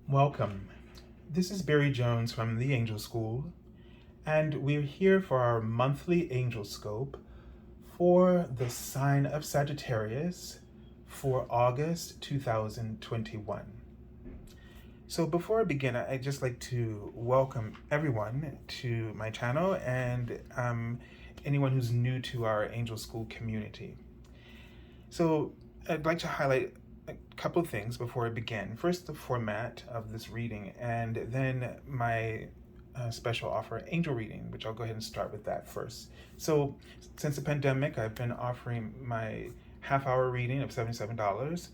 Welcome. This is Barry Jones from the Angel School, and we're here for our monthly Angelscope for the sign of Sagittarius for August 2021. So before I begin, I'd just like to welcome everyone to my channel and anyone who's new to our Angel School community. So I'd like to highlight a couple of things before I begin. First, the format of this reading, and then my special offer, Angel Reading, which I'll go ahead and start with that first. So since the pandemic, I've been offering my half-hour reading of $77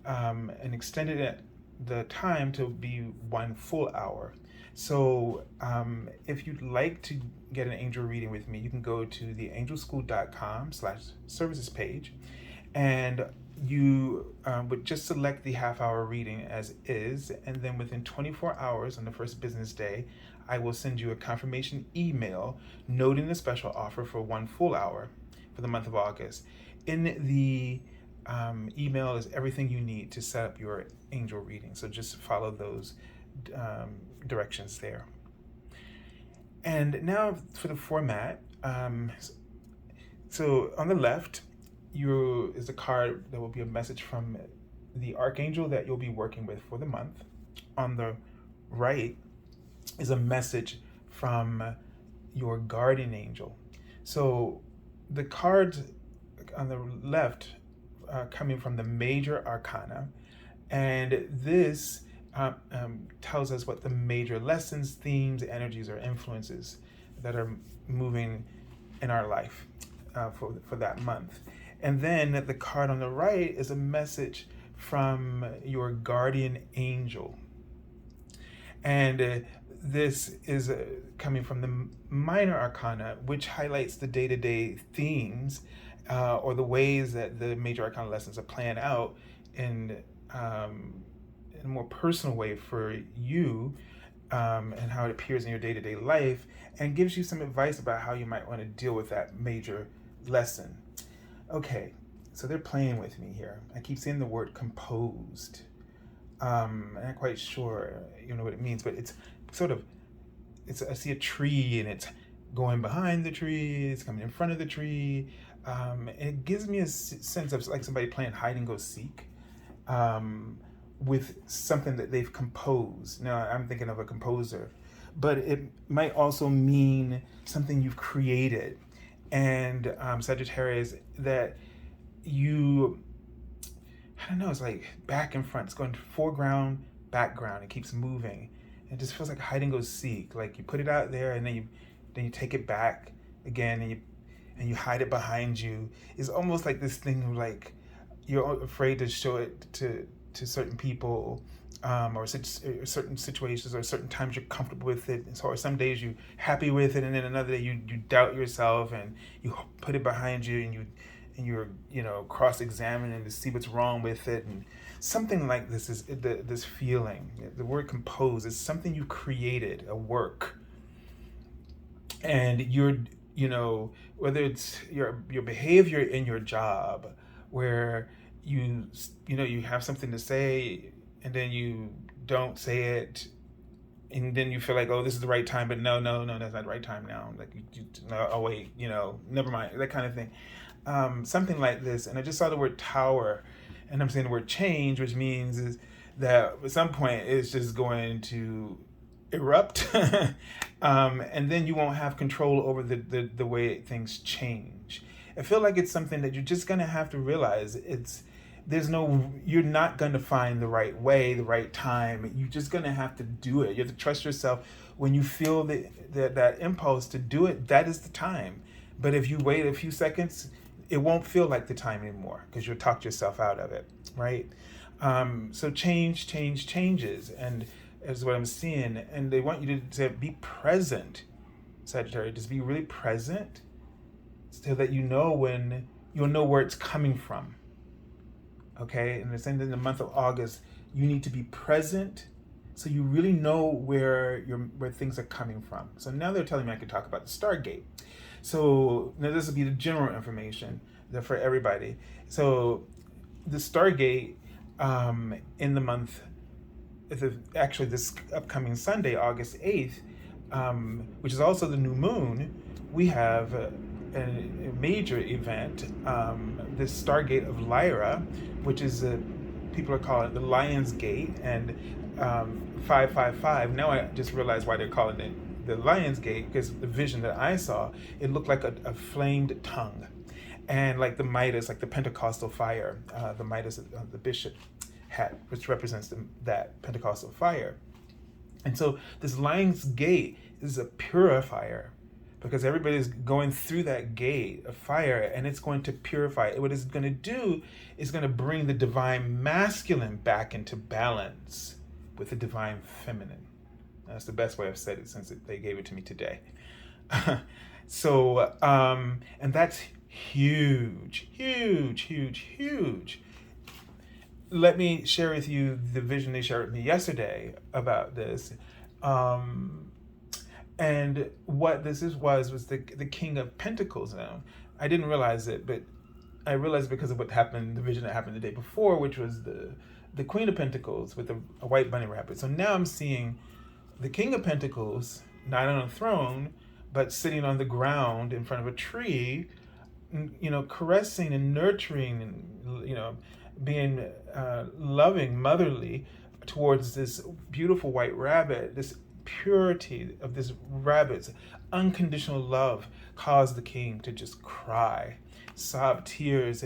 and extended it the time to be 1 full hour. So if you'd like to get an angel reading with me, you can go to the angelschool.com/services page, and you would just select the half-hour reading as is, and then within 24 hours on the first business day, I will send you a confirmation email noting the special offer for 1 full hour for the month of August. In the email is everything you need to set up your angel reading, so just follow those directions there. And now for the format. So on the left, is a card that will be a message from the Archangel that you'll be working with for the month. On the right is a message from your guardian angel. So the cards on the left coming from the Major Arcana, and this tells us what the major lessons, themes, energies, or influences that are moving in our life for that month. And then the card on the right is a message from your guardian angel. And this is coming from the Minor Arcana, which highlights the day-to-day themes or the ways that the Major Arcana lessons are playing out in a more personal way for you, and how it appears in your day-to-day life, and gives you some advice about how you might want to deal with that major lesson. Okay, so they're playing with me here. I keep saying the word composed. I'm not quite sure you know what it means, but it's sort of, I see a tree and it's going behind the tree, it's coming in front of the tree. And it gives me a sense of like somebody playing hide and go seek with something that they've composed. Now I'm thinking of a composer, but it might also mean something you've created. And Sagittarius, that you, I don't know, it's like back and front. It's going foreground, background. It keeps moving. It just feels like hide and go seek. Like you put it out there, and then you take it back again, and you hide it behind you. It's almost like this thing of like you're afraid to show it to certain people, or certain situations, or certain times you're comfortable with it. And so, or some days you're happy with it, and then another day you doubt yourself, and you put it behind you, and you're cross-examining to see what's wrong with it. And something like this is this feeling. The word compose is something you created, a work, and you're whether it's your behavior in your job, where you have something to say, and then you don't say it, and then you feel like, oh, this is the right time, but no, that's not the right time now. Like, oh wait, never mind, that kind of thing. Something like this. And I just saw the word tower, and I'm saying the word change, which means is that at some point it's just going to erupt, and then you won't have control over the way things change. I feel like it's something that you're just gonna have to realize you're not going to find the right way, the right time. You're just going to have to do it. You have to trust yourself. When you feel that impulse to do it, that is the time. But if you wait a few seconds, it won't feel like the time anymore, because you'll talk yourself out of it, right? So changes, and is what I'm seeing. And they want you to be present, Sagittarius. Just be really present, so that you'll know where it's coming from. Okay, and it's in the month of August, you need to be present, so you really know where things are coming from. So now they're telling me I could talk about the Stargate. So now this will be the general information for everybody. So the Stargate in the month actually this upcoming Sunday, August 8th, which is also the new moon, we have a major event, this Stargate of Lyra, which is people are calling it the Lion's Gate, and 555. Now I just realized why they're calling it the Lion's Gate, because the vision that I saw, it looked like a flamed tongue, and like the Midas, like the Pentecostal fire, the Midas the bishop hat, which represents that Pentecostal fire. And so this Lion's Gate is a purifier, because everybody's going through that gate of fire, and it's going to purify. What it's going to do is going to bring the divine masculine back into balance with the divine feminine. That's the best way I've said it since they gave it to me today. So, and that's huge, huge, huge, huge. Let me share with you the vision they shared with me yesterday about this. And what this was the King of Pentacles. Now, I didn't realize it, but I realized because of what happened, the vision that happened the day before, which was the Queen of Pentacles with a white bunny rabbit. So now I'm seeing the King of Pentacles, not on a throne, but sitting on the ground in front of a tree, caressing and nurturing and, being loving, motherly towards this beautiful white rabbit. This purity of this rabbit's unconditional love caused the king to just cry, sob tears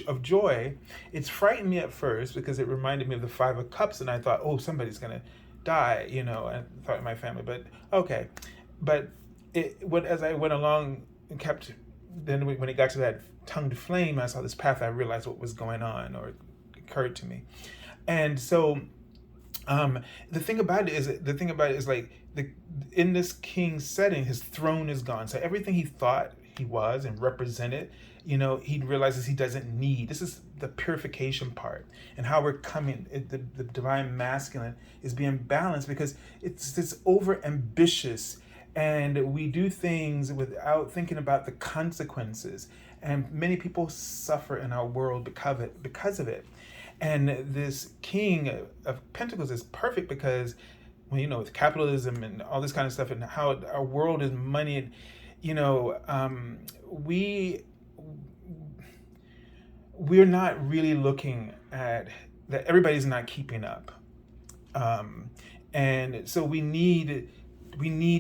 of joy. It's frightened me at first because it reminded me of the Five of Cups, and I thought, oh, somebody's gonna die, I thought in my family, but okay. But as I went along and then when it got to that tongued flame, I saw this path, I realized what was going on, or it occurred to me. And so the thing about it is like in this king's setting, his throne is gone. So everything he thought he was and represented, he realizes he doesn't need. This is the purification part, and how we're coming. The divine masculine is being balanced, because it's this over ambitious, and we do things without thinking about the consequences. And many people suffer in our world because of it. And this King of Pentacles is perfect because, with capitalism and all this kind of stuff, and how our world is money, we're not really looking at that. Everybody's not keeping up, and so we need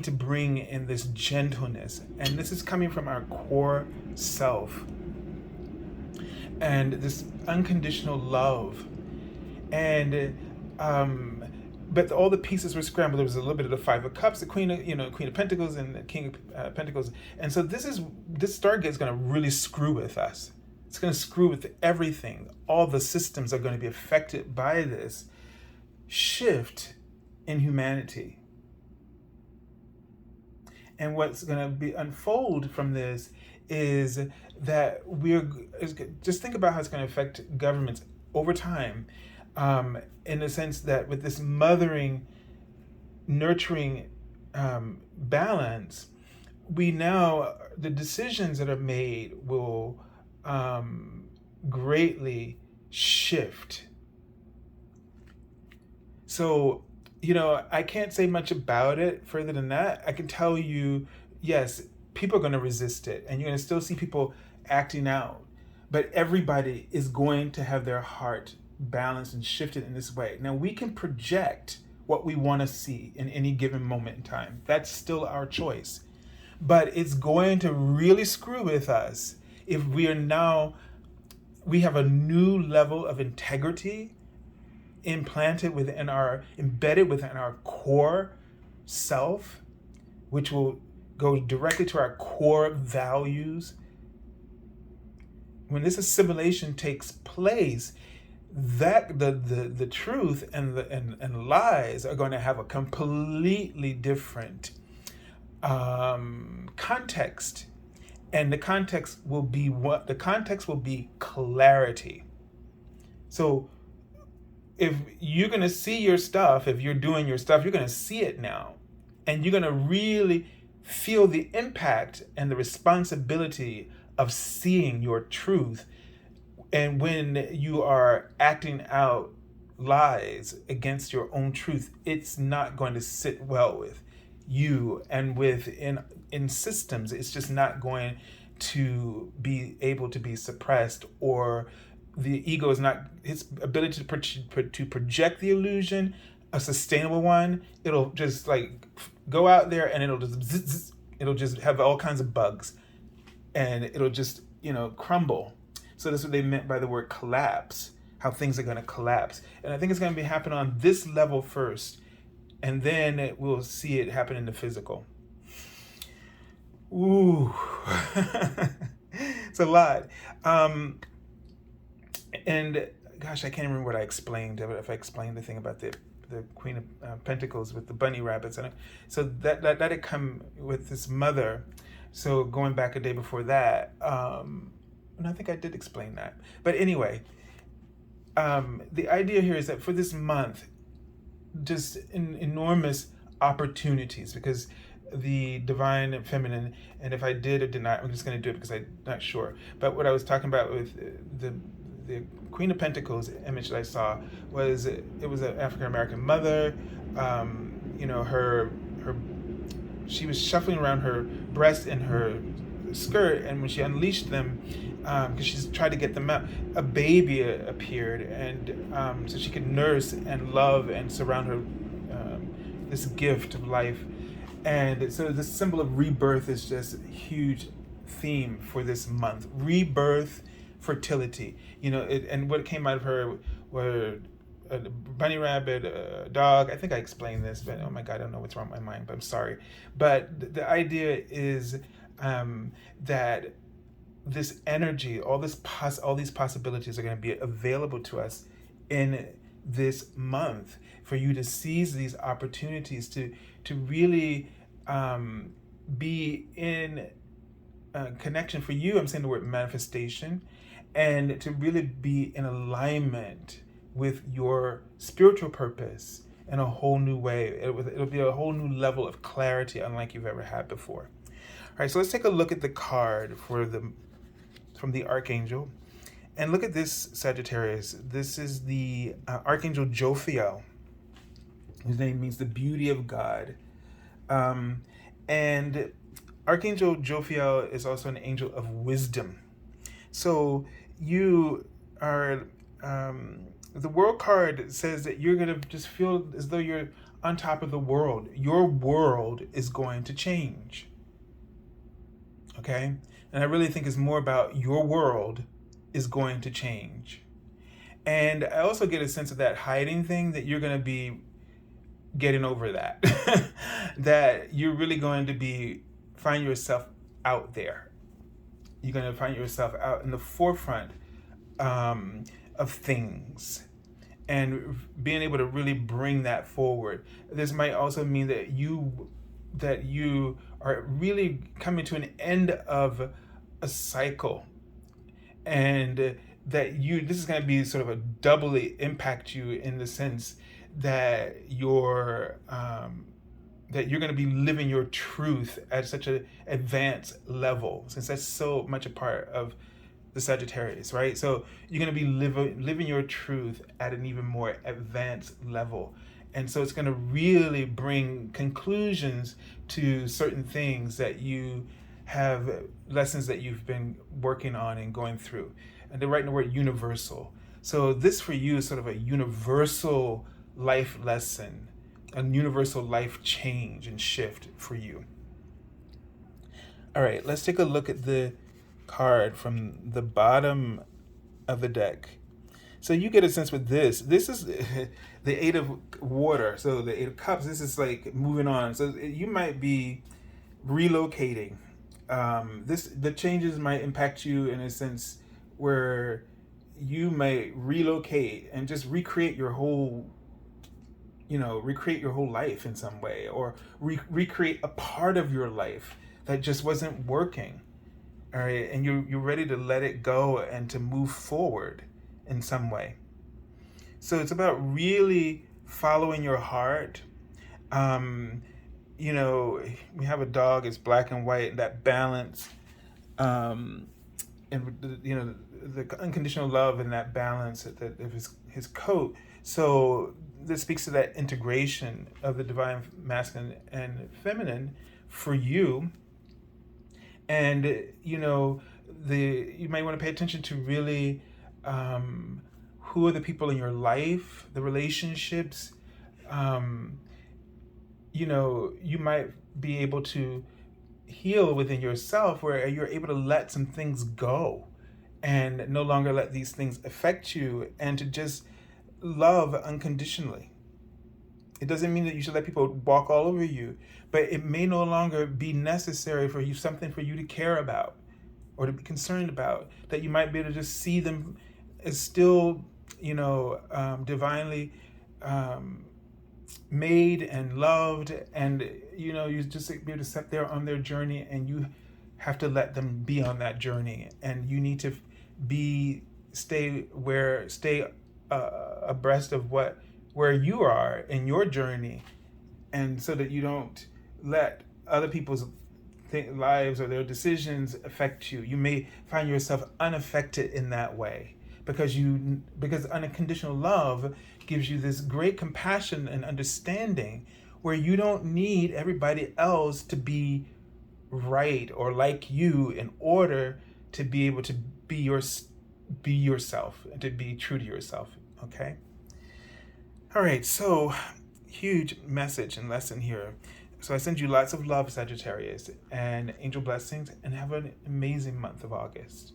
to bring in this gentleness, and this is coming from our core self, and this unconditional love. And but all the pieces were scrambled. There was a little bit of the Five of Cups, the Queen of Pentacles, and the King of Pentacles. And so this Stargate is going to really screw with us. It's going to screw with everything. All the systems are going to be affected by this shift in humanity. And what's going to be unfold from this is that just think about how it's going to affect governments over time, in the sense that with this mothering, nurturing balance, the decisions that are made will greatly shift. So, I can't say much about it further than that. I can tell you, yes, people are going to resist it, and you're going to still see people acting out, but everybody is going to have their heart balanced and shifted in this way. Now, we can project what we want to see in any given moment in time. That's still our choice. But it's going to really screw with us if we have a new level of integrity embedded within our core self, which will go directly to our core values. When this assimilation takes place, that the truth and lies are going to have a completely different context, and the context will be clarity. So if you're going to see your stuff, if you're doing your stuff, you're going to see it now, and you're going to really feel the impact and the responsibility of seeing your truth. And when you are acting out lies against your own truth, it's not going to sit well with you, and in systems, it's just not going to be able to be suppressed, or the ego is not, its ability to project the illusion, a sustainable one, it'll just like go out there and it'll just it'll just have all kinds of bugs, and it'll just crumble. So that's what they meant by the word collapse, how things are going to collapse. And I think it's going to be happen on this level first, and then we'll see it happen in the physical. Ooh. It's a lot. And gosh, I can't remember what I explained. If I explained the thing about the Queen of Pentacles with the bunny rabbits, and so that had come with this mother. So going back a day before that, and I think I did explain that. But anyway, the idea here is that for this month, just enormous opportunities, because the divine and feminine, and if I did or did not, I'm just going to do it because I'm not sure. But what I was talking about with the Queen of Pentacles image that I saw was, it was an African American mother. She was shuffling around her breast and her skirt, and when she unleashed them, because she's tried to get them out, a baby appeared, and so she could nurse and love and surround her this gift of life. And so the symbol of rebirth is just a huge theme for this month. Rebirth, fertility. And what came out of her were a bunny rabbit, a dog. I think I explained this, but oh my God, I don't know what's wrong with my mind, but I'm sorry. But the idea is that this energy, all these possibilities are going to be available to us in this month, for you to seize these opportunities to really be in connection. For you, I'm saying the word manifestation, and to really be in alignment with your spiritual purpose in a whole new way. It'll be a whole new level of clarity unlike you've ever had before. All right, so let's take a look at the card from the Archangel. And look at this, Sagittarius. This is the Archangel Jophiel, whose name means the beauty of God. And Archangel Jophiel is also an angel of wisdom. So you are, the world card says that you're going to just feel as though you're on top of the world. Your world is going to change. Okay? And I really think it's more about your world is going to change. And I also get a sense of that hiding thing, that you're going to be getting over that. That you're really going to find yourself out there. You're going to find yourself out in the forefront of things, and being able to really bring that forward. This might also mean that you are really coming to an end of a cycle, and that this is going to be sort of a doubly impact you, in the sense that you're going to be living your truth at such an advanced level, since that's so much a part of the Sagittarius, right? So you're going to be living your truth at an even more advanced level. And so it's going to really bring conclusions to certain things that you have, lessons that you've been working on and going through. And they're writing the word universal. So this for you is sort of a universal life lesson, a universal life change and shift for you. All right, let's take a look at the card from the bottom of the deck. So you get a sense with this. This is the Eight of Water. So the Eight of Cups, this is like moving on. So you might be relocating. The changes might impact you in a sense where you may relocate and just recreate your whole life in some way, or recreate a part of your life that just wasn't working. All right, and you're ready to let it go and to move forward in some way. So it's about really following your heart. We have a dog, it's black and white, that balance, and the unconditional love and that balance of his coat So this speaks to that integration of the divine masculine and feminine for you. And you might want to pay attention to really who are the people in your life, the relationships. You might be able to heal within yourself where you're able to let some things go and no longer let these things affect you, and to just love unconditionally. It doesn't mean that you should let people walk all over you, but it may no longer be necessary for you, something for you to care about or to be concerned about, that you might be able to just see them as still, divinely made and loved, and you just be able to sit there on their journey, and you have to let them be on that journey, and you need to stay abreast of where you are in your journey, and so that you don't let other people's lives or their decisions affect you. You may find yourself unaffected in that way because unconditional love gives you this great compassion and understanding where you don't need everybody else to be right or like you in order to be able to be yourself and to be true to yourself. Okay? All right, so huge message and lesson here. So I send you lots of love, Sagittarius, and angel blessings, and have an amazing month of August.